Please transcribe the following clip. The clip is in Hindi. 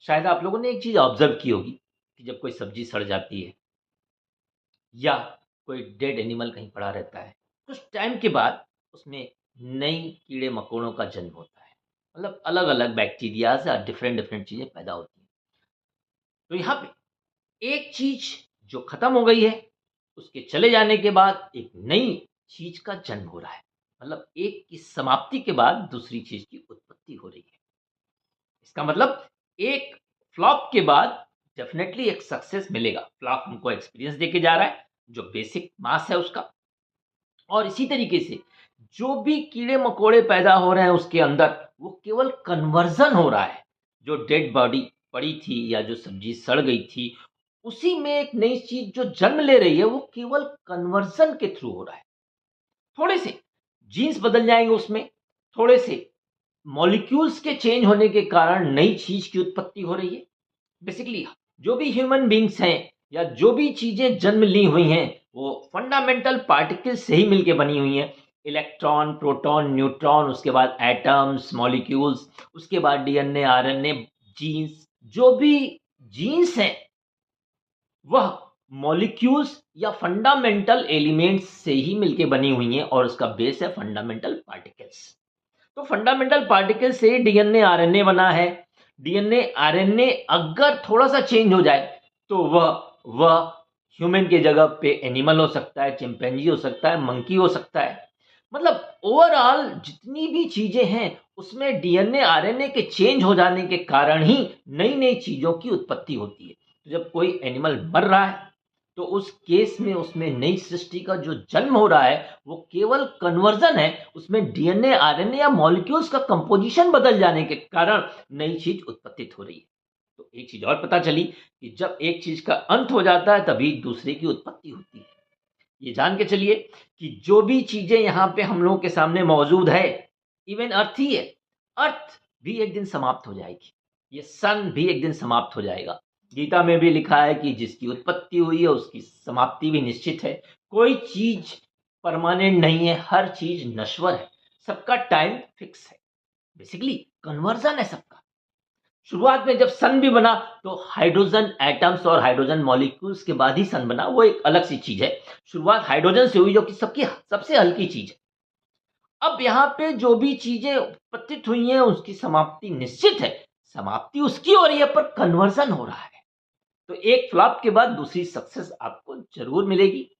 शायद आप लोगों ने एक चीज़ ऑब्ज़र्व की होगी कि जब कोई सब्ज़ी सड़ जाती है या कोई डेड एनिमल कहीं पड़ा रहता है, कुछ टाइम के बाद उसमें नई कीड़े-मकोड़ों का जन्म होता है। मतलब अलग-अलग बैक्टीरियाज़ या डिफ़रेंट-डिफ़रेंट चीज़ें पैदा होती हैं। तो यहाँ पे एक चीज़ जो खत्म हो गई है, उसके चले जाने के बाद एक नई चीज़ का जन्म हो रहा है। मतलब एक की समाप्ति के बाद दूसरी चीज़ की उत्पत्ति हो रही है। इसका मतलब एक फ्लॉप के बाद डेफ़िनेटली एक सक्सेस मिलेगा। फ्लॉप हमको एक्सपीरियंस देके जा रहा है, जो बेसिक मास है उसका। और इसी तरीके से जो भी कीड़े-मकोड़े पैदा हो रहे हैं उसके अंदर, वो केवल कन्वर्ज़न हो रहा है। जो डेड बॉडी पड़ी थी या जो सब्ज़ी सड़ गई थी, उसी में एक नई चीज़ जो जन्म ले रही है, वो केवल कन्वर्ज़न के थ्रू हो रहा है। थोड़े से जीन्स बदल जाएँगे उसमें, थोड़े से मॉलिक्यूल्स के चेंज होने के कारण नई चीज़ की उत्पत्ति हो रही है। बेसिकली जो भी ह्यूमन बीइंग्स हैं या जो भी चीज़ें जन्म ली हुई हैं, वो फंडामेंटल पार्टिकल्स से ही मिलके बनी हुई हैं। इलेक्ट्रॉन, प्रोटॉन, न्यूट्रॉन, उसके बाद एटम्स, मॉलिक्यूल्स, उसके बाद डीएनए, आरएनए, जीन्स, जो भी जीन्स हैं, वह मॉलिक्यूल्स या फंडामेंटल एलिमेंट्स से ही मिलके बनी हुई हैं और उसका बेस है फंडामेंटल पार्टिकल्स। तो फंडामेंटल पार्टिकल से डीएनए आरएनए बना है। डीएनए आरएनए अगर थोड़ा-सा चेंज हो जाए, तो वह ह्यूमन की जगह पे एनिमल हो सकता है, चिंपैंजी हो सकता है, मंकी हो सकता है। मतलब ओवरऑल जितनी भी चीज़ें हैं, उसमें डीएनए आरएनए के चेंज हो जाने के कारण ही नई-नई चीज़ों की उत्पत्ति होती है। तो जब कोई एनिमल मर रहा है, तो उस केस में उसमें नई सृष्टि का जो जन्म हो रहा है, वो केवल कन्वर्जन है। उसमें डीएनए, आरएनए या मॉलिक्यूल्स का कंपोजिशन बदल जाने के कारण नई चीज़ उत्पत्तित हो रही है। तो एक चीज़ और पता चली कि जब एक चीज़ का अंत हो जाता है, तभी दूसरे की उत्पत्ति होती है। ये जान के चलिए कि जो भी चीज़ें यहाँ पे हम लोगों के सामने मौजूद है, इवन अर्थ ही है, अर्थ भी एक दिन समाप्त हो जाएगी। ये सन भी एक दिन समाप्त हो जाएगा। गीता में भी लिखा है कि जिसकी उत्पत्ति हुई है, उसकी समाप्ति भी निश्चित है। कोई चीज़ परमानेंट नहीं है, हर चीज़ नश्वर है। सबका टाइम फिक्स है। बेसिकली कन्वर्जन है सबका। शुरुआत में जब सन भी बना, तो हाइड्रोजन एटम्स और हाइड्रोजन मॉलिक्यूल्स के बाद ही सन बना, वो एक अलग सी चीज़ है। शुरुआत हाइड्रोजन से हुई, जो कि सबकी सबसे हल्की चीज़ है। अब यहाँ पे जो भी चीज़ें उत्पत्तित हुई हैं, उसकी समाप्ति निश्चित है। समाप्ति उसकी हो रही है, पर कन्वर्जन हो रहा है। तो एक फ्लॉप के बाद दूसरी सक्सेस आपको ज़रूर मिलेगी।